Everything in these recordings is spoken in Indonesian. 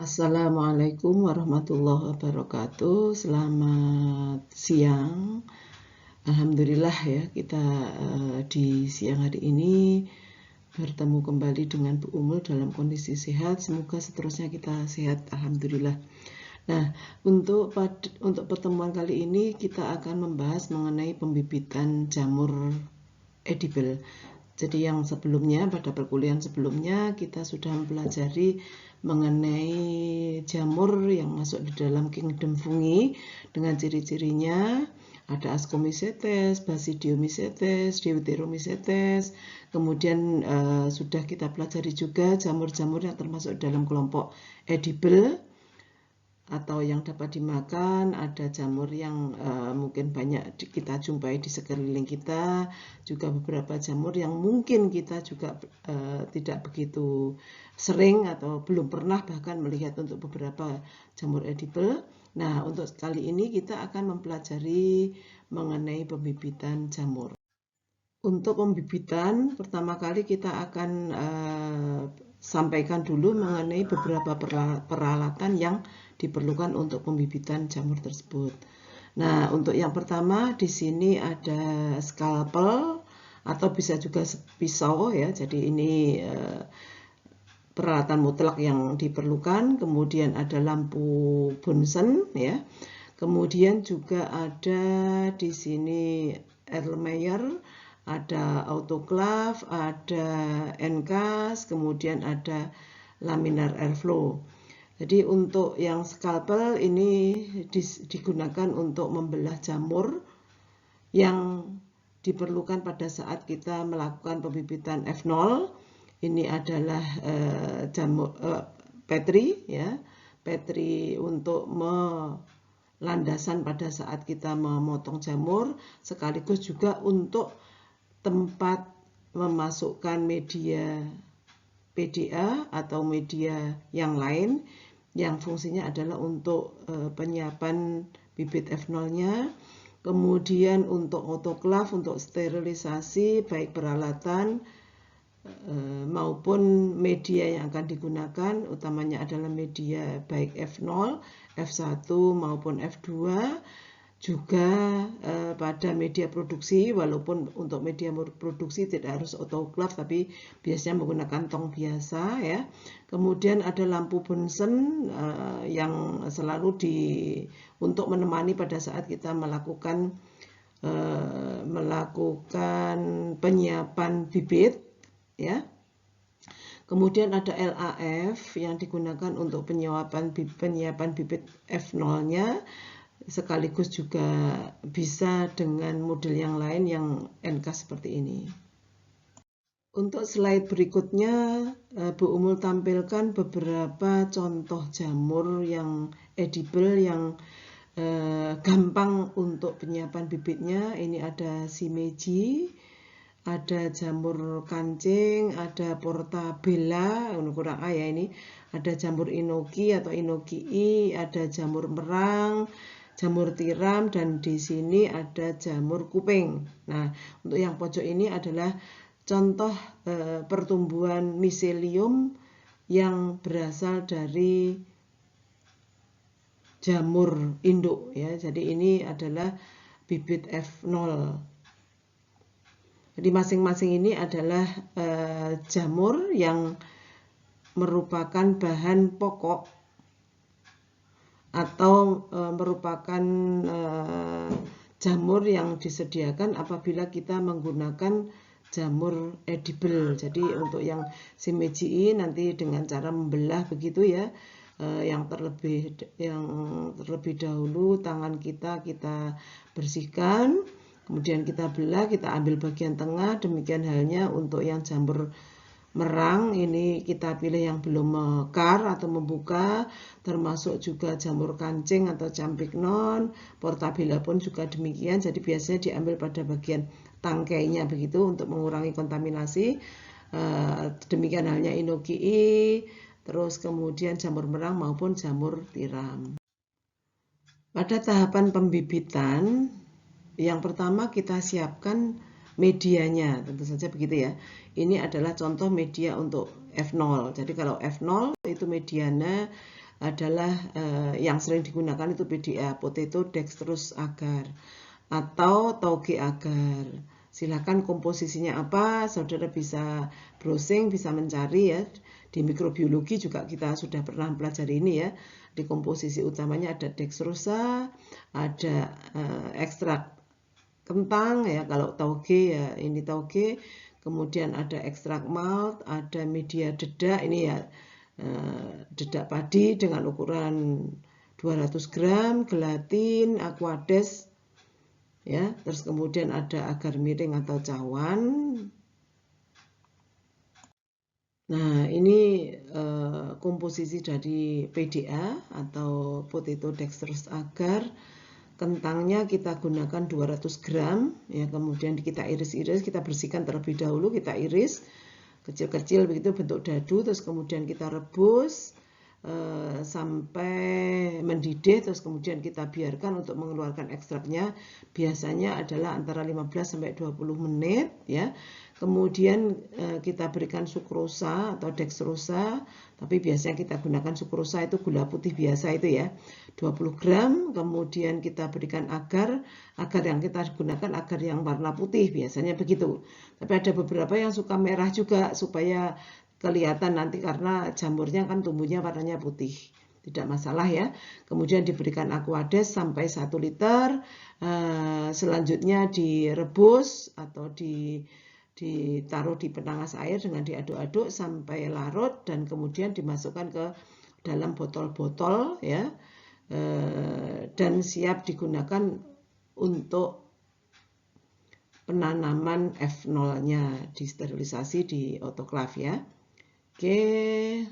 Assalamualaikum warahmatullahi wabarakatuh. Selamat siang. Alhamdulillah ya, kita di siang hari ini bertemu kembali dengan Bu Umul dalam kondisi sehat. Semoga seterusnya kita sehat, alhamdulillah. Nah, untuk pertemuan kali ini kita akan membahas mengenai pembibitan jamur edible. Jadi yang sebelumnya, pada perkuliahan sebelumnya kita sudah mempelajari mengenai jamur yang masuk di dalam kingdom fungi dengan ciri-cirinya. Ada Ascomycetes, Basidiomycetes, Deuteromycetes. Kemudian sudah kita pelajari juga jamur-jamur yang termasuk dalam kelompok edible atau yang dapat dimakan. Ada jamur yang mungkin banyak kita jumpai di sekeliling kita, juga beberapa jamur yang mungkin kita juga tidak begitu sering atau belum pernah bahkan melihat untuk beberapa jamur edible. Nah, untuk kali ini kita akan mempelajari mengenai pembibitan jamur. Untuk pembibitan, pertama kali kita akan sampaikan dulu mengenai beberapa peralatan yang diperlukan untuk pembibitan jamur tersebut. Nah, untuk yang pertama di sini ada scalpel atau bisa juga pisau ya. Jadi ini peralatan mutlak yang diperlukan. Kemudian ada lampu Bunsen ya. Kemudian juga ada di sini Erlenmeyer, ada autoclave, ada Enkas, kemudian ada laminar airflow. Jadi untuk yang scalpel ini digunakan untuk membelah jamur yang diperlukan pada saat kita melakukan pembibitan F0. Ini adalah jamur Petri ya, Petri untuk landasan pada saat kita memotong jamur, sekaligus juga untuk tempat memasukkan media PDA atau media yang lain yang fungsinya adalah untuk penyiapan bibit F0-nya. Kemudian untuk autoclave, untuk sterilisasi baik peralatan maupun media yang akan digunakan, utamanya adalah media baik F0, F1 maupun F2. Juga pada media produksi, walaupun untuk media produksi tidak harus autoclave tapi biasanya menggunakan tong biasa ya. Kemudian ada lampu Bunsen yang selalu untuk menemani pada saat kita melakukan penyiapan bibit ya. Kemudian ada LAF yang digunakan untuk penyiapan bibit F0-nya, sekaligus juga bisa dengan model yang lain yang NK seperti ini. Untuk slide berikutnya, Bu Umul tampilkan beberapa contoh jamur yang edible yang gampang untuk penyiapan bibitnya. Ini ada Shimeji, ada jamur kancing, ada Portabella, kurang A ya ini, ada jamur inoki atau inokii, ada jamur merang, jamur tiram, dan di sini ada jamur kuping. Nah, untuk yang pojok ini adalah contoh pertumbuhan miselium yang berasal dari jamur induk ya. Jadi ini adalah bibit F0. Jadi masing-masing ini adalah jamur yang merupakan bahan pokok atau merupakan jamur yang disediakan apabila kita menggunakan jamur edible. Jadi untuk yang Shimeji nanti dengan cara membelah begitu ya, yang terlebih dahulu tangan kita bersihkan, kemudian kita belah, kita ambil bagian tengah. Demikian halnya untuk yang jamur merang, ini kita pilih yang belum mekar atau membuka, termasuk juga jamur kancing atau campignon, Portabella pun juga demikian. Jadi biasanya diambil pada bagian tangkainya begitu untuk mengurangi kontaminasi. Demikian halnya inokii, terus kemudian jamur merang maupun jamur tiram. Pada tahapan pembibitan, yang pertama kita siapkan medianya, tentu saja begitu ya. Ini adalah contoh media untuk F0. Jadi kalau F0 itu medianya adalah yang sering digunakan itu PDA, potato dextrose agar atau tauge agar. Silakan komposisinya apa, saudara bisa browsing, bisa mencari ya. Di mikrobiologi juga kita sudah pernah pelajari ini ya. Di komposisi utamanya ada dextrosa, ada ekstrak kentang ya, kalau tauge ya ini tauge, kemudian ada ekstrak malt, ada media dedak, ini ya dedak padi dengan ukuran 200 gram, gelatin, aquades ya, terus kemudian ada agar miring atau cawan. Nah, ini komposisi dari PDA atau potato dextrose agar. Kentangnya kita gunakan 200 gram ya, kemudian kita iris-iris, kita bersihkan terlebih dahulu, kita iris kecil-kecil begitu bentuk dadu, terus kemudian kita rebus sampai mendidih, terus kemudian kita biarkan untuk mengeluarkan ekstraknya, biasanya adalah antara 15-20 menit ya. Kemudian kita berikan sukrosa atau dextrosa, tapi biasanya kita gunakan sukrosa itu gula putih biasa itu ya, 20 gram. Kemudian kita berikan agar yang kita gunakan agar yang warna putih, biasanya begitu. Tapi ada beberapa yang suka merah juga supaya kelihatan nanti, karena jamurnya kan tumbuhnya warnanya putih, tidak masalah ya. Kemudian diberikan aquades sampai 1 liter, selanjutnya direbus atau ditaruh di penanas air dengan diaduk-aduk sampai larut, dan kemudian dimasukkan ke dalam botol-botol ya, dan siap digunakan untuk penanaman F0-nya, disterilisasi di autoclave ya. Oke,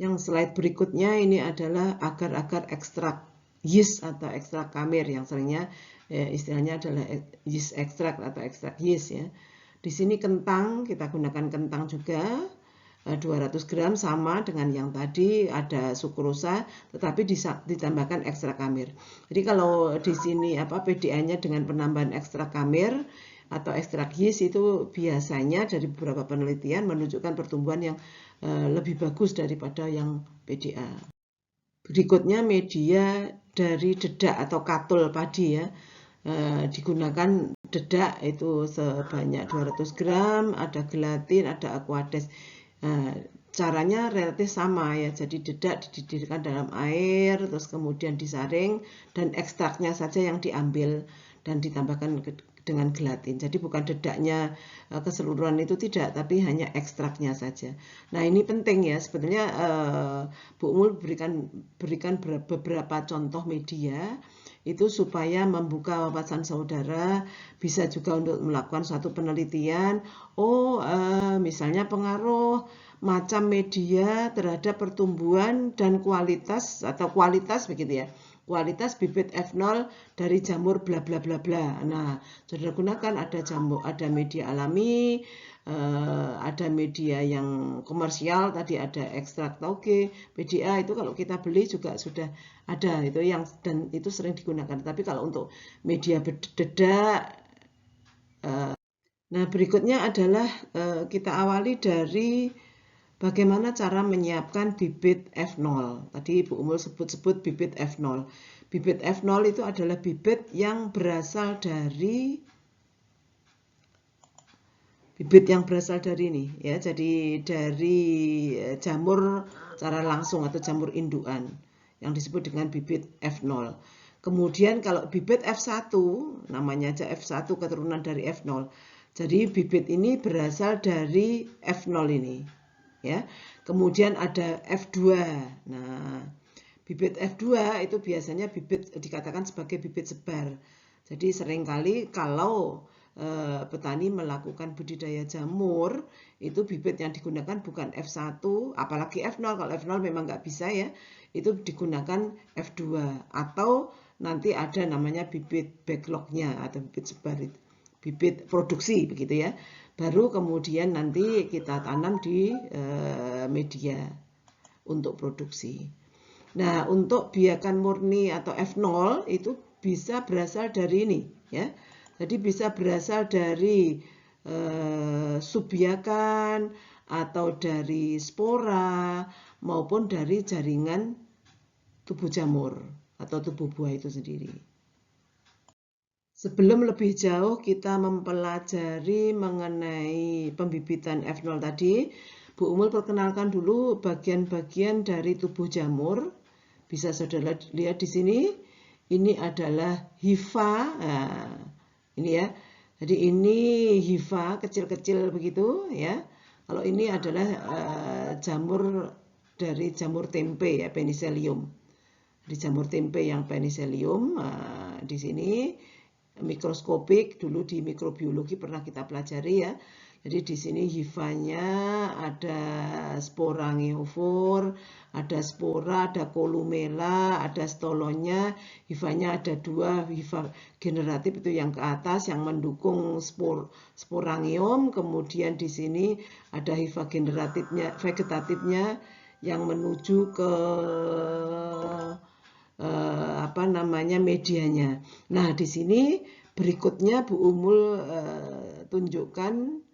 yang slide berikutnya ini adalah agar-agar ekstrak yeast atau ekstrak kamir, yang seringnya istilahnya adalah yeast ekstrak atau ekstrak yeast ya. Di sini kentang, kita gunakan kentang juga 200 gram sama dengan yang tadi, ada sukrosa tetapi ditambahkan ekstrak kamir. Jadi kalau di sini PDA-nya dengan penambahan ekstrak kamir atau ekstrak yeast itu biasanya dari beberapa penelitian menunjukkan pertumbuhan yang lebih bagus daripada yang PDA. Berikutnya media dari dedak atau katul padi ya. Digunakan dedak itu sebanyak 200 gram, ada gelatin, ada aquades. Caranya relatif sama ya, jadi dedak dididihkan dalam air, terus kemudian disaring, dan ekstraknya saja yang diambil dan ditambahkan dengan gelatin. Jadi bukan dedaknya keseluruhan itu tidak, tapi hanya ekstraknya saja. Nah ini penting ya, sebetulnya Bu Mul berikan beberapa contoh media itu supaya membuka wawasan saudara, bisa juga untuk melakukan suatu penelitian. Misalnya pengaruh macam media terhadap pertumbuhan dan kualitas begitu ya. Kualitas bibit F0 dari jamur bla bla bla bla. Nah, saudara gunakan ada media alami, ada media yang komersial, tadi ada ekstrak tauge, PDA itu kalau kita beli juga sudah ada itu dan itu sering digunakan. Tapi kalau untuk media dedak, nah berikutnya adalah kita awali dari bagaimana cara menyiapkan bibit F0. Tadi Bu Umul sebut bibit F0. Bibit F0 itu adalah bibit yang berasal dari ini ya. Jadi dari jamur secara langsung atau jamur indukan yang disebut dengan bibit F0. Kemudian kalau bibit F1, namanya aja F1 keturunan dari F0. Jadi bibit ini berasal dari F0 ini. Ya, kemudian ada F2. Nah, bibit F2 itu biasanya dikatakan sebagai bibit sebar. Jadi seringkali kalau petani melakukan budidaya jamur, itu bibit yang digunakan bukan F1, apalagi F0. Kalau F0 memang nggak bisa ya, itu digunakan F2. Atau nanti ada namanya bibit backlognya atau bibit sebar, bibit produksi begitu ya. Baru kemudian nanti kita tanam di media untuk produksi. Nah, untuk biakan murni atau F0 itu bisa berasal dari ini ya. Jadi bisa berasal dari subbiakan atau dari spora maupun dari jaringan tubuh jamur atau tubuh buah itu sendiri. Sebelum lebih jauh kita mempelajari mengenai pembibitan F0 tadi, Bu Umul perkenalkan dulu bagian-bagian dari tubuh jamur. Bisa saudara lihat di sini, ini adalah hifa. Nah, ini ya. Jadi ini hifa kecil-kecil begitu ya. Kalau ini adalah jamur dari jamur tempe ya, Penicillium. Di jamur tempe yang Penicillium di sini mikroskopik, dulu di mikrobiologi pernah kita pelajari ya. Jadi di sini hifanya ada sporangiofor, ada spora, ada kolumella, ada stolonya. Hifanya ada dua, hifa generatif itu yang ke atas yang mendukung sporangium. Kemudian di sini ada hifa generatifnya, vegetatifnya yang menuju ke medianya. Nah, di sini berikutnya Bu Umul tunjukkan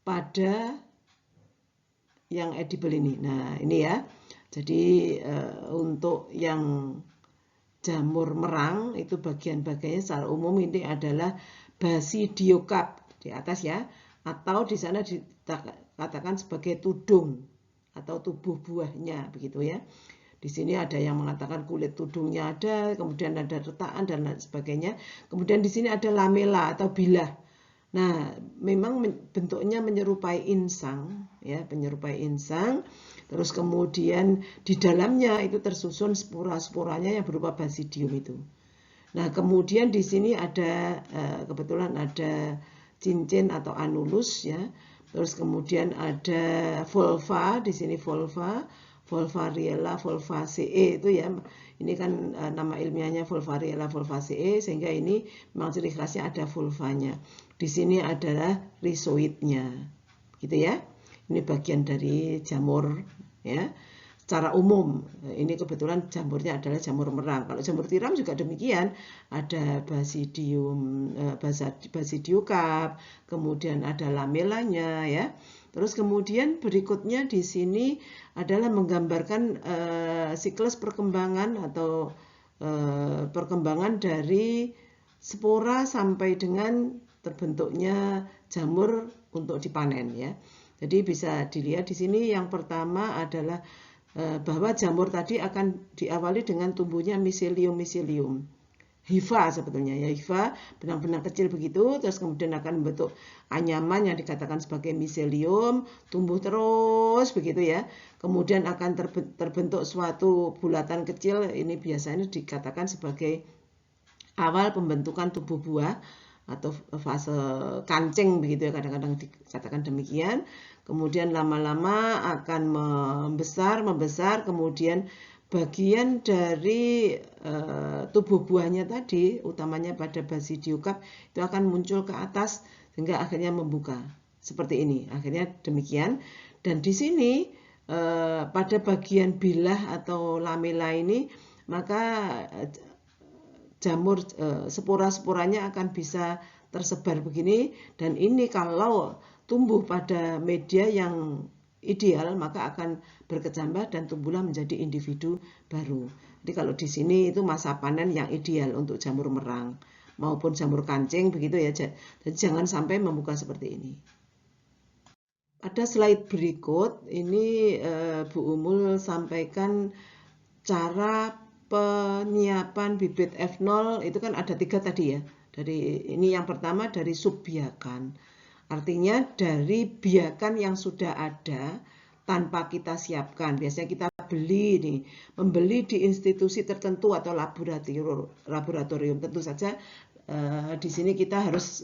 pada yang edible ini. Nah, ini ya. Jadi untuk yang jamur merang itu bagian-bagiannya secara umum ini adalah Basidiocap di atas ya, atau di sana dikatakan sebagai tudung atau tubuh buahnya begitu ya. Di sini ada yang mengatakan kulit tudungnya ada, kemudian ada retakan dan lain sebagainya. Kemudian di sini ada lamela atau bilah. Nah, memang bentuknya menyerupai insang, ya, menyerupai insang. Terus kemudian di dalamnya itu tersusun spora-sporanya yang berupa basidium itu. Nah, kemudian di sini ada kebetulan ada cincin atau anulus, ya. Terus kemudian ada volva, di sini Volvariella volvaceae itu ya. Ini kan nama ilmiahnya Volvariella volvaceae, sehingga ini memang ciri khasnya ada volvanya. Di sini adalah rhizoidnya, gitu ya. Ini bagian dari jamur, ya. Secara umum, ini kebetulan jamurnya adalah jamur merang. Kalau jamur tiram juga demikian, ada Basidiocap, kemudian ada lamelanya, ya. Terus kemudian berikutnya di sini adalah menggambarkan siklus perkembangan atau perkembangan dari spora sampai dengan terbentuknya jamur untuk dipanen ya. Jadi bisa dilihat di sini yang pertama adalah bahwa jamur tadi akan diawali dengan tumbuhnya miselium. Hifa sebetulnya ya, hifa benang-benang kecil begitu, terus kemudian akan membentuk anyaman yang dikatakan sebagai miselium, tumbuh terus begitu ya. Kemudian akan terbentuk suatu bulatan kecil, ini biasanya dikatakan sebagai awal pembentukan tubuh buah atau fase kancing begitu ya, kadang-kadang dikatakan demikian. Kemudian lama-lama akan membesar, kemudian bagian dari tubuh buahnya tadi, utamanya pada Basidiocap, itu akan muncul ke atas sehingga akhirnya membuka seperti ini. Akhirnya demikian. Dan di sini pada bagian bilah atau lamela ini, maka jamur spora-sporanya akan bisa tersebar begini. Dan ini kalau tumbuh pada media yang ideal, maka akan berkecambah dan tumbuhlah menjadi individu baru. Jadi kalau di sini itu masa panen yang ideal untuk jamur merang maupun jamur kancing begitu ya. Jadi jangan sampai membuka seperti ini. Pada slide berikut ini Bu Umul sampaikan cara penyiapan bibit F0 itu kan ada 3 tadi ya. Dari ini yang pertama dari subbiakan. Artinya dari biakan yang sudah ada tanpa kita siapkan. Biasanya kita membeli di institusi tertentu atau laboratorium. Tentu saja di sini kita harus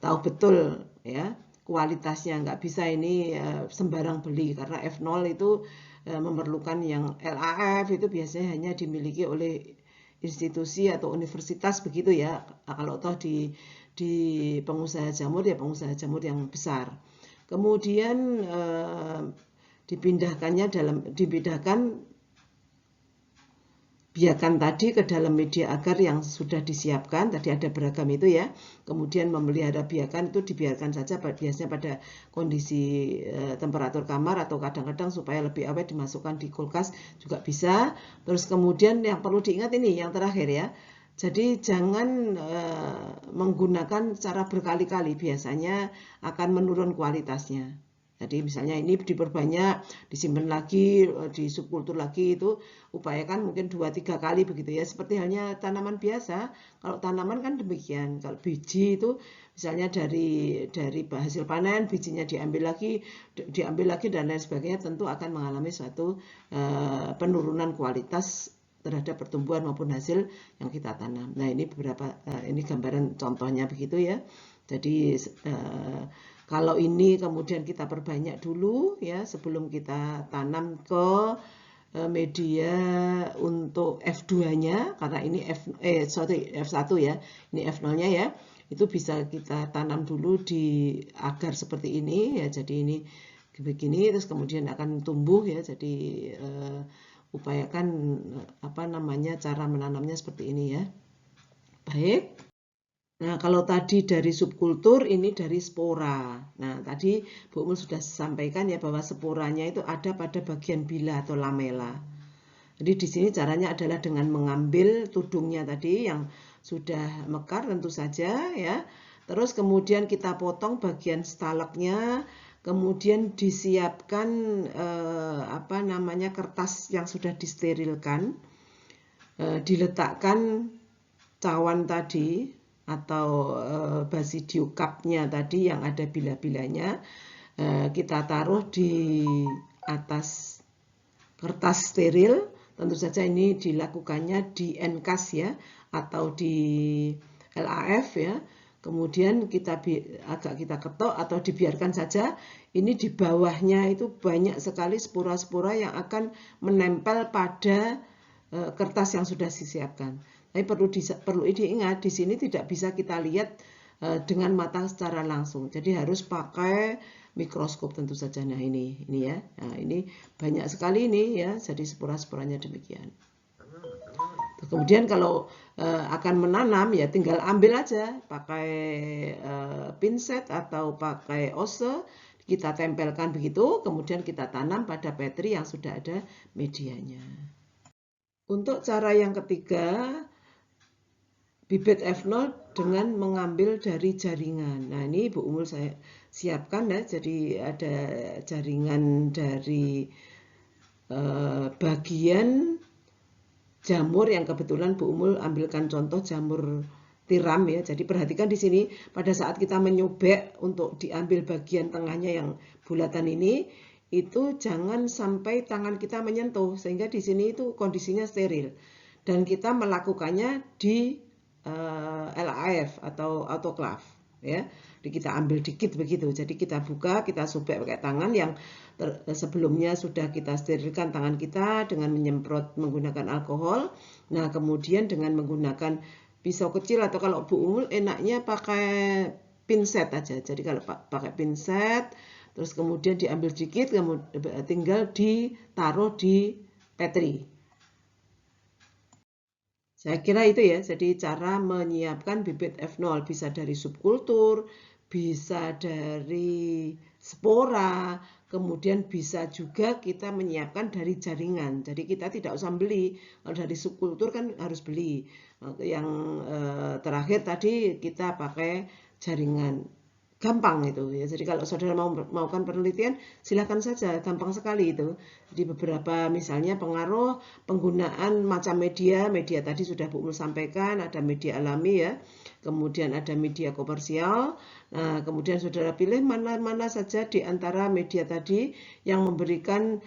tahu betul ya kualitasnya. Nggak bisa ini sembarang beli, karena F0 itu memerlukan yang LAF itu biasanya hanya dimiliki oleh institusi atau universitas begitu ya. Kalau toh di pengusaha jamur ya pengusaha jamur yang besar. Kemudian dipindahkan biarkan tadi ke dalam media agar yang sudah disiapkan, tadi ada beragam itu ya, kemudian memelihara biakan itu dibiarkan saja biasanya pada kondisi temperatur kamar atau kadang-kadang supaya lebih awet dimasukkan di kulkas juga bisa. Terus kemudian yang perlu diingat ini yang terakhir ya, jadi jangan menggunakan cara berkali-kali, biasanya akan menurun kualitasnya. Jadi misalnya ini diperbanyak, disimpan lagi, di subkultur lagi, itu upayakan mungkin 2-3 kali begitu ya. Seperti halnya tanaman biasa, kalau tanaman kan demikian. Kalau biji itu misalnya dari hasil panen, bijinya diambil lagi dan lain sebagainya, tentu akan mengalami suatu penurunan kualitas terhadap pertumbuhan maupun hasil yang kita tanam. Nah ini beberapa, ini gambaran contohnya begitu ya. Jadi kalau ini kemudian kita perbanyak dulu ya sebelum kita tanam ke media untuk F2-nya, karena ini F1 ya, ini F0-nya ya, itu bisa kita tanam dulu di agar seperti ini ya. Jadi ini begini, terus kemudian akan tumbuh ya. Jadi upayakan cara menanamnya seperti ini ya. Baik. Nah, kalau tadi dari subkultur, ini dari spora. Nah, tadi Bu Mul sudah sampaikan ya bahwa sporanya itu ada pada bagian bila atau lamela. Jadi di sini caranya adalah dengan mengambil tudungnya tadi yang sudah mekar tentu saja ya. Terus kemudian kita potong bagian stalaknya, kemudian disiapkan kertas yang sudah disterilkan, diletakkan cawan tadi atau basidium cupnya tadi yang ada bila-bilanya, kita taruh di atas kertas steril. Tentu saja ini dilakukannya di NCAS ya, atau di LAF ya. Kemudian agak kita ketok atau dibiarkan saja. Ini di bawahnya itu banyak sekali spora-spora yang akan menempel pada kertas yang sudah disiapkan. Tapi perlu diingat, di sini tidak bisa kita lihat dengan mata secara langsung. Jadi harus pakai mikroskop tentu saja. Nah ini ya. Nah, ini banyak sekali ini ya. Jadi spora-sporanya demikian. Kemudian kalau akan menanam ya tinggal ambil aja pakai pinset atau pakai ose, kita tempelkan begitu, kemudian kita tanam pada petri yang sudah ada medianya. Untuk cara yang ketiga, bibit F0 dengan mengambil dari jaringan. Nah ini Bu Umul saya siapkan ya, jadi ada jaringan dari bagian jamur yang kebetulan Bu Umul ambilkan contoh jamur tiram ya. Jadi perhatikan di sini pada saat kita menyobek untuk diambil bagian tengahnya yang bulatan ini, itu jangan sampai tangan kita menyentuh, sehingga di sini itu kondisinya steril. Dan kita melakukannya di LAF atau autoclave ya. Jadi kita ambil dikit begitu. Jadi kita buka, kita sobek pakai tangan yang sebelumnya sudah kita sterilkan tangan kita dengan menyemprot menggunakan alkohol. Nah, kemudian dengan menggunakan pisau kecil atau kalau Bu Umul enaknya pakai pinset aja. Jadi kalau pakai pinset terus kemudian diambil dikit, kemudian tinggal ditaruh di petri. Saya kira itu ya, jadi cara menyiapkan bibit F0 bisa dari subkultur, bisa dari spora, kemudian bisa juga kita menyiapkan dari jaringan. Jadi kita tidak usah beli, kalau dari subkultur kan harus beli. Yang terakhir tadi kita pakai jaringan. Gampang itu ya. Jadi kalau saudara mau melakukan penelitian, silakan saja, gampang sekali itu. Di beberapa misalnya pengaruh penggunaan macam media tadi sudah Bu Umul sampaikan, ada media alami ya, kemudian ada media komersial. Nah, kemudian saudara pilih mana-mana saja di antara media tadi yang memberikan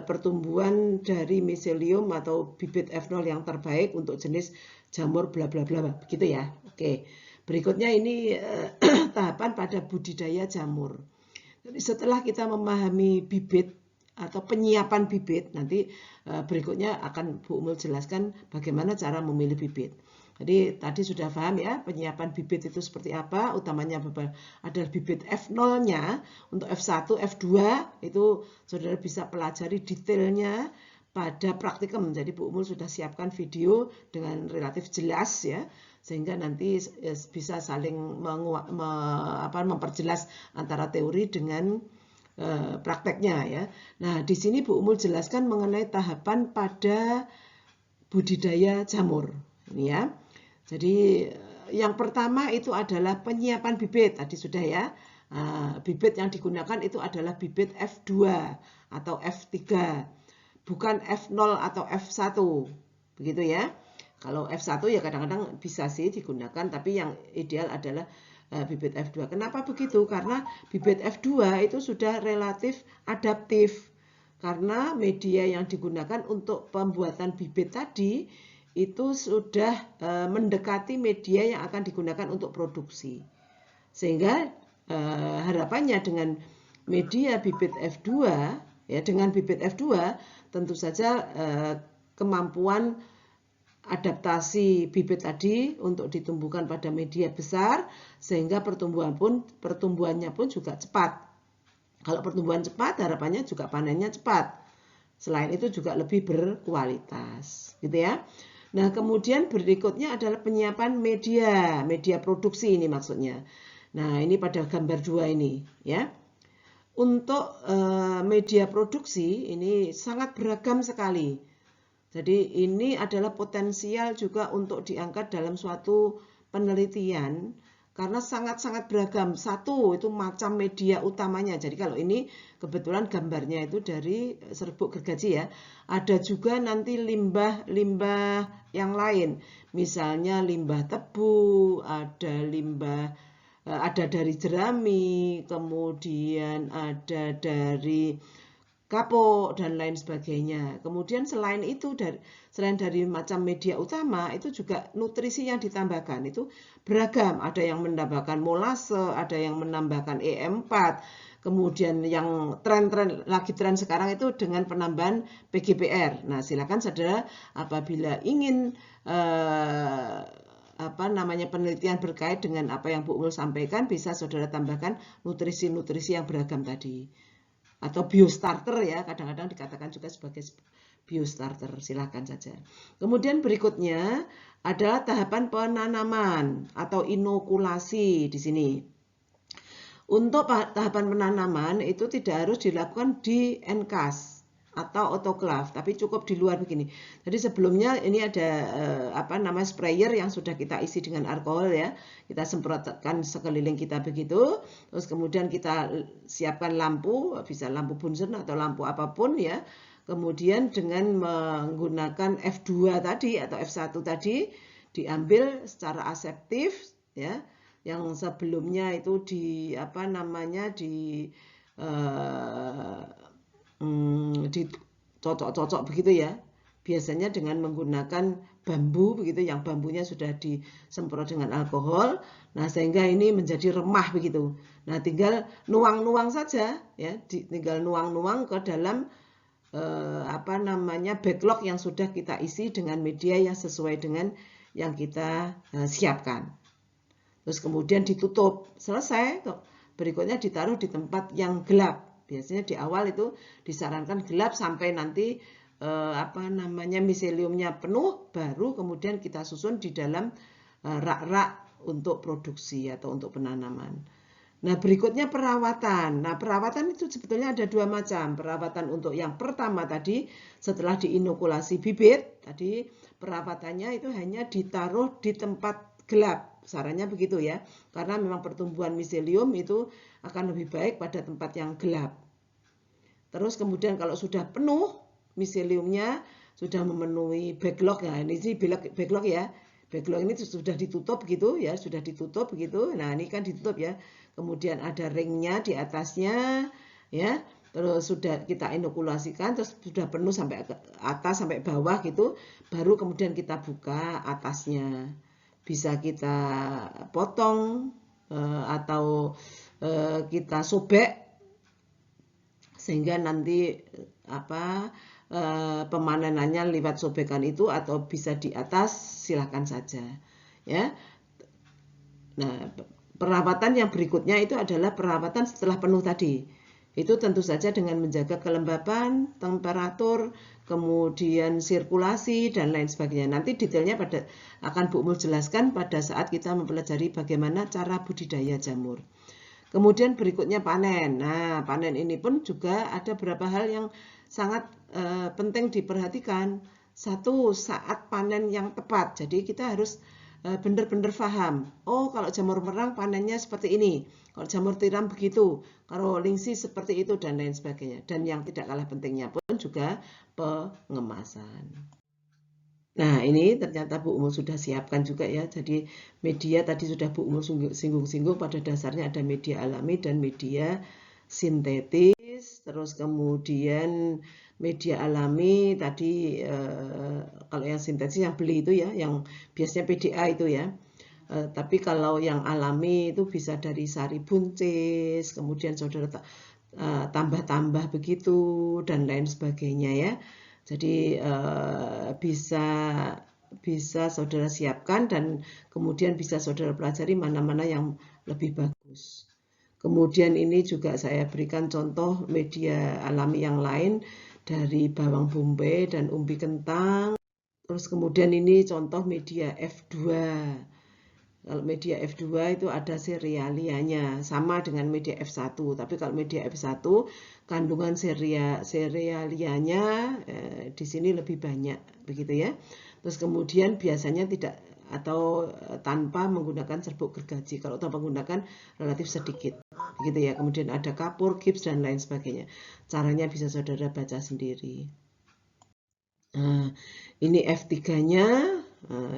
pertumbuhan dari miselium atau bibit F0 yang terbaik untuk jenis jamur bla bla bla, begitu ya. Oke. Berikutnya ini tahapan pada budidaya jamur. Jadi setelah kita memahami bibit atau penyiapan bibit, nanti berikutnya akan Bu Umul jelaskan bagaimana cara memilih bibit. Jadi tadi sudah paham ya, penyiapan bibit itu seperti apa, utamanya adalah bibit F0-nya. Untuk F1, F2 itu saudara bisa pelajari detailnya pada praktikum. Jadi Bu Umul sudah siapkan video dengan relatif jelas ya, sehingga nanti bisa saling memperjelas antara teori dengan prakteknya ya. Nah, di sini Bu Umul jelaskan mengenai tahapan pada budidaya jamur. Ini ya. Jadi yang pertama itu adalah penyiapan bibit. Tadi sudah ya. Bibit yang digunakan itu adalah bibit F2 atau F3. Bukan F0 atau F1. Begitu ya. Kalau F1 ya kadang-kadang bisa sih digunakan, tapi yang ideal adalah bibit F2. Kenapa begitu? Karena bibit F2 itu sudah relatif adaptif. Karena media yang digunakan untuk pembuatan bibit tadi itu sudah mendekati media yang akan digunakan untuk produksi. Sehingga harapannya dengan media bibit F2, ya dengan bibit F2 tentu saja kemampuan adaptasi bibit tadi untuk ditumbuhkan pada media besar, sehingga pertumbuhannya pun juga cepat. Kalau pertumbuhan cepat, harapannya juga panennya cepat. Selain itu juga lebih berkualitas, gitu ya. Nah, kemudian berikutnya adalah penyiapan media produksi ini maksudnya. Nah, ini pada gambar 2 ini, ya. Untuk media produksi ini sangat beragam sekali. Jadi ini adalah potensial juga untuk diangkat dalam suatu penelitian karena sangat-sangat beragam. Satu itu macam media utamanya. Jadi kalau ini kebetulan gambarnya itu dari serbuk gergaji ya. Ada juga nanti limbah-limbah yang lain. Misalnya limbah tebu, ada dari jerami, kemudian ada dari kapok dan lain sebagainya. Kemudian selain itu selain dari macam media utama itu juga nutrisi yang ditambahkan itu beragam. Ada yang menambahkan molase, ada yang menambahkan E4. Kemudian yang lagi tren sekarang itu dengan penambahan PGPR. Nah, silakan saudara apabila ingin penelitian berkait dengan apa yang Bu Umul sampaikan, bisa saudara tambahkan nutrisi-nutrisi yang beragam tadi. Atau biostarter ya, kadang-kadang dikatakan juga sebagai biostarter, silahkan saja. Kemudian berikutnya adalah tahapan penanaman atau inokulasi di sini. Untuk tahapan penanaman itu tidak harus dilakukan di enkas atau autoclave, tapi cukup di luar begini. Jadi sebelumnya ini ada sprayer yang sudah kita isi dengan alkohol ya. Kita semprotkan sekeliling kita begitu. Terus kemudian kita siapkan lampu, bisa lampu Bunsen atau lampu apapun ya. Kemudian dengan menggunakan F2 tadi atau F1 tadi diambil secara aseptif ya. Yang sebelumnya itu dicocok-cocok begitu ya, biasanya dengan menggunakan bambu begitu, yang bambunya sudah disemprot dengan alkohol. Nah, sehingga ini menjadi remah begitu. Nah, tinggal nuang-nuang saja ya, tinggal nuang-nuang ke dalam backlog yang sudah kita isi dengan media yang sesuai dengan yang kita siapkan. Terus kemudian ditutup, selesai. Berikutnya ditaruh di tempat yang gelap. Biasanya di awal itu disarankan gelap sampai nanti miseliumnya penuh, baru kemudian kita susun di dalam rak-rak untuk produksi atau untuk penanaman. Nah, berikutnya perawatan. Nah, perawatan itu sebetulnya ada dua macam. Perawatan untuk yang pertama tadi, setelah diinokulasi bibit, tadi perawatannya itu hanya ditaruh di tempat gelap. Sarannya begitu ya, karena memang pertumbuhan miselium itu akan lebih baik pada tempat yang gelap. Terus kemudian kalau sudah penuh miseliumnya, sudah memenuhi backlog, nah ini sih backlog ya, backlog ini sudah ditutup gitu ya, sudah ditutup gitu. Nah, ini kan ditutup ya, kemudian ada ringnya di atasnya ya, terus sudah kita inokulasikan, terus sudah penuh sampai ke atas sampai bawah gitu, baru kemudian kita buka atasnya. Bisa kita potong atau kita sobek sehingga nanti pemanenannya lewat sobekan itu, atau bisa di atas, silahkan saja ya. Nah, perawatan yang berikutnya itu adalah perawatan setelah penuh tadi. Itu tentu saja dengan menjaga kelembapan, temperatur, kemudian sirkulasi, dan lain sebagainya. Nanti detailnya akan Bu Mul jelaskan pada saat kita mempelajari bagaimana cara budidaya jamur. Kemudian berikutnya panen. Nah, panen ini pun juga ada beberapa hal yang sangat penting diperhatikan. Satu, saat panen yang tepat. Jadi kita harus benar-benar paham. Oh, kalau jamur merang panennya seperti ini. Kalau jamur tiram begitu. Kalau lingsi seperti itu dan lain sebagainya. Dan yang tidak kalah pentingnya pun juga pengemasan. Nah, ini ternyata Bu Umul sudah siapkan juga ya. Jadi media tadi sudah Bu Umul singgung-singgung, pada dasarnya ada media alami dan media sintetis. Terus kemudian media alami tadi kalau yang sintetis yang beli itu ya, yang biasanya PDA itu ya. Tapi kalau yang alami itu bisa dari sari buncis, kemudian saudara tambah-tambah begitu dan lain sebagainya ya. Jadi bisa saudara siapkan dan kemudian bisa saudara pelajari mana-mana yang lebih bagus. Kemudian ini juga saya berikan contoh media alami yang lain dari bawang bombay dan umbi kentang. Terus kemudian ini contoh media F2. Kalau media F2 itu ada serealianya, sama dengan media F1. Tapi kalau media F1, kandungan serealianya di sini lebih banyak, begitu ya. Terus kemudian biasanya tidak atau tanpa menggunakan serbuk gergaji. Kalau tanpa menggunakan relatif sedikit, begitu ya. Kemudian ada kapur, gips dan lain sebagainya. Caranya bisa saudara baca sendiri. Nah, ini F3-nya.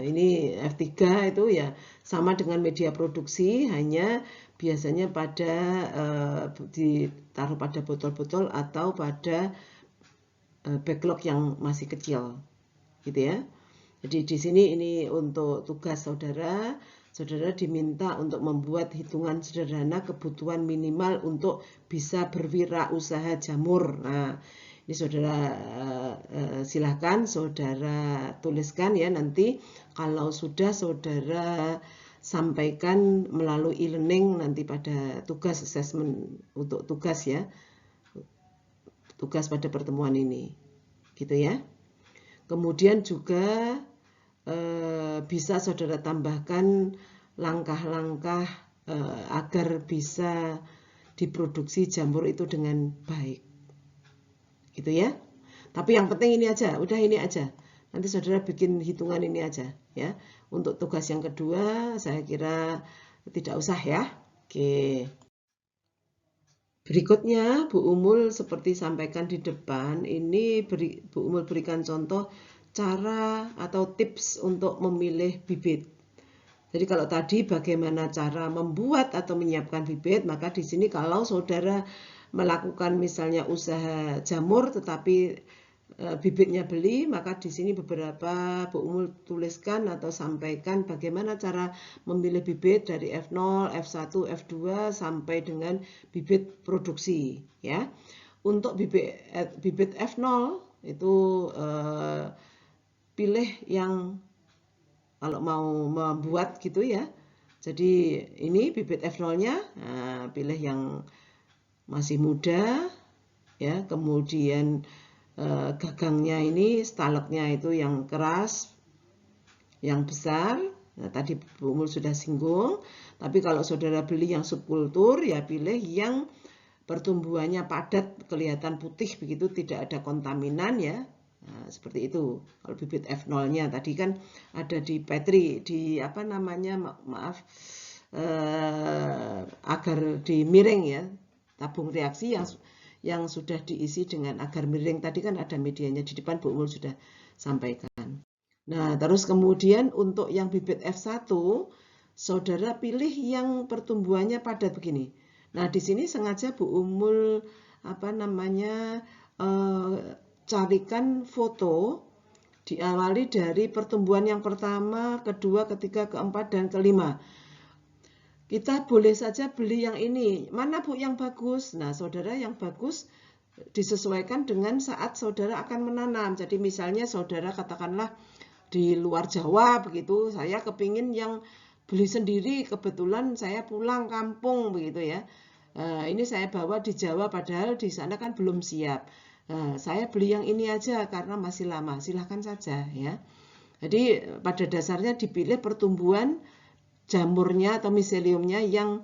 Ini F3 itu ya sama dengan media produksi, hanya biasanya pada ditaruh pada botol-botol atau pada backlog yang masih kecil, gitu ya. Jadi di sini ini untuk tugas saudara. Saudara diminta untuk membuat hitungan sederhana kebutuhan minimal untuk bisa berwirausaha jamur. Nah, ini saudara silahkan saudara tuliskan ya, nanti kalau sudah saudara sampaikan melalui e-learning nanti pada tugas assessment untuk tugas ya, tugas pada pertemuan ini, gitu ya. Kemudian juga bisa saudara tambahkan langkah-langkah agar bisa diproduksi jamur itu dengan baik, gitu ya. Tapi yang penting ini aja, udah ini aja. Nanti saudara bikin hitungan ini aja ya. Untuk tugas yang kedua saya kira tidak usah ya. Oke. Berikutnya Bu Umul seperti sampaikan di depan, ini Bu Umul berikan contoh cara atau tips untuk memilih bibit. Jadi kalau tadi bagaimana cara membuat atau menyiapkan bibit, maka di sini kalau saudara melakukan misalnya usaha jamur tetapi bibitnya beli, maka di sini beberapa Bu Umul tuliskan atau sampaikan bagaimana cara memilih bibit dari F0, F1, F2 sampai dengan bibit produksi ya. Untuk bibit F0 itu pilih yang kalau mau membuat gitu ya. Jadi ini bibit F0-nya, pilih yang masih muda ya, kemudian gagangnya ini stalaknya itu yang keras, yang besar. Nah, tadi Bu Umul sudah singgung. Tapi kalau saudara beli yang subkultur ya pilih yang pertumbuhannya padat, kelihatan putih begitu, tidak ada kontaminan ya. Nah, seperti itu. Kalau bibit F0-nya tadi kan ada di Petri, di apa namanya, maaf, agar di miring ya, tabung reaksi yang sudah diisi dengan agar miring. Tadi kan ada medianya di depan, Bu Umul sudah sampaikan. Nah, terus kemudian untuk yang bibit F1, saudara pilih yang pertumbuhannya padat begini. Nah, di sini sengaja Bu Umul apa namanya carikan foto diawali dari pertumbuhan yang pertama, kedua, ketiga, keempat, dan kelima. Kita boleh saja beli yang ini. Mana Bu yang bagus? Nah, saudara yang bagus disesuaikan dengan saat saudara akan menanam. Jadi misalnya saudara katakanlah di luar Jawa begitu, saya kepingin yang beli sendiri, kebetulan saya pulang kampung begitu ya. Ini saya bawa di Jawa padahal di sana kan belum siap. Saya beli yang ini aja karena masih lama, silahkan saja ya. Jadi pada dasarnya dipilih pertumbuhan jamurnya atau miseliumnya yang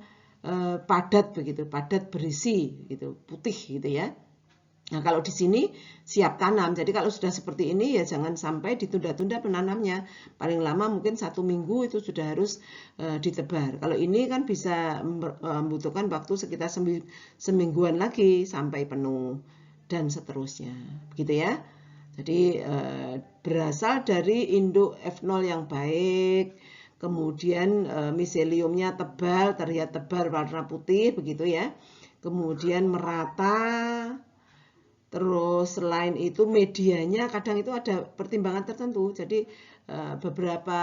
padat begitu, padat berisi gitu, putih gitu ya. Nah, kalau di sini siap tanam. Jadi kalau sudah seperti ini ya jangan sampai ditunda-tunda penanamnya. Paling lama mungkin 1 minggu itu sudah harus ditebar. Kalau ini kan bisa membutuhkan waktu sekitar semingguan lagi sampai penuh dan seterusnya. Begitu ya. Jadi berasal dari induk F0 yang baik, kemudian miseliumnya tebal, terlihat tebal warna putih begitu ya. Kemudian merata. Terus selain itu medianya kadang itu ada pertimbangan tertentu. Jadi beberapa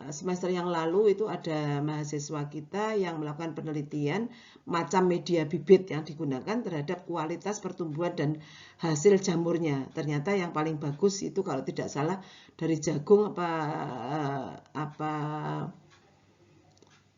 semester yang lalu itu ada mahasiswa kita yang melakukan penelitian macam media bibit yang digunakan terhadap kualitas pertumbuhan dan hasil jamurnya. Ternyata yang paling bagus itu kalau tidak salah dari jagung apa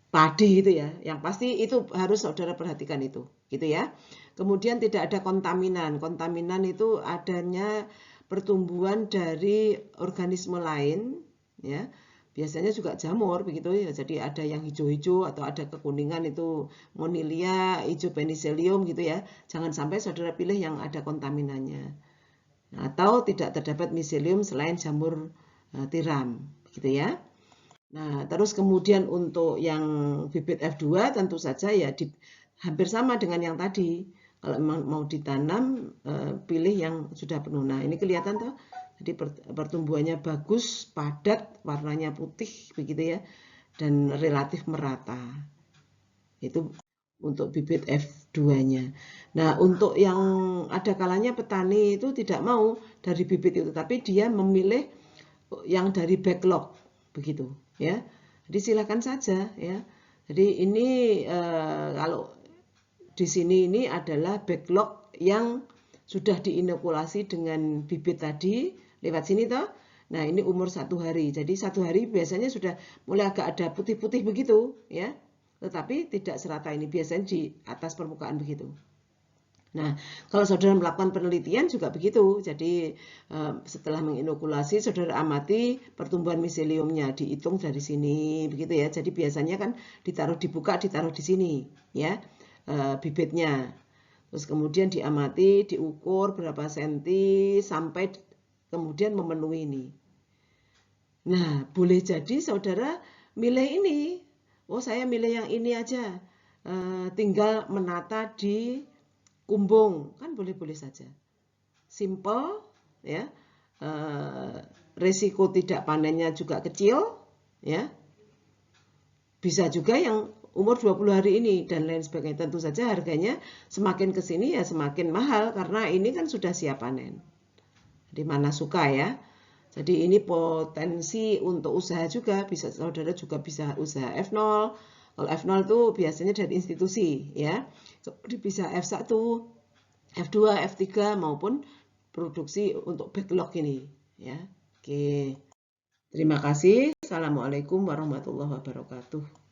padi itu ya. Yang pasti itu harus saudara perhatikan itu, gitu ya. Kemudian tidak ada kontaminan. Kontaminan itu adanya pertumbuhan dari organisme lain, ya. Biasanya juga jamur begitu ya. Jadi ada yang hijau-hijau atau ada kekuningan itu Monilia, hijau penicillium gitu ya. Jangan sampai saudara pilih yang ada kontaminannya. Atau tidak terdapat miselium selain jamur tiram, gitu ya. Nah, terus kemudian untuk yang bibit F2 tentu saja ya hampir sama dengan yang tadi. Kalau memang mau ditanam, pilih yang sudah penuh. Nah, ini kelihatan tuh. Jadi pertumbuhannya bagus, padat, warnanya putih begitu ya, dan relatif merata. Itu untuk bibit F2-nya. Nah, untuk yang ada kalanya petani itu tidak mau dari bibit itu, tapi dia memilih yang dari backlog begitu ya. Jadi silakan saja ya. Jadi ini kalau di sini ini adalah backlog yang sudah diinokulasi dengan bibit tadi lewat sini toh. Nah, ini umur 1 hari. Jadi 1 hari biasanya sudah mulai agak ada putih-putih begitu ya. Tetapi tidak serata ini, biasanya di atas permukaan begitu. Nah, kalau saudara melakukan penelitian juga begitu. Jadi setelah menginokulasi, saudara amati pertumbuhan miseliumnya, dihitung dari sini, begitu ya. Jadi biasanya kan ditaruh dibuka, ditaruh di sini, ya. Bibitnya. Terus kemudian diamati, diukur berapa senti sampai kemudian memenuhi ini. Nah, boleh jadi saudara milih ini. Oh, saya milih yang ini aja. Tinggal menata di kumbung, kan boleh-boleh saja. Simple, ya. Resiko tidak panennya juga kecil, ya. Bisa juga yang umur 20 hari ini dan lain sebagainya. Tentu saja harganya semakin ke sini ya semakin mahal karena ini kan sudah siap panen. Di mana suka ya. Jadi ini potensi untuk usaha juga, bisa saudara juga bisa usaha F0. Kalau F0 itu biasanya dari institusi ya. Jadi bisa F1, F2, F3 maupun produksi untuk backlog ini ya. Oke. Terima kasih. Assalamualaikum warahmatullahi wabarakatuh.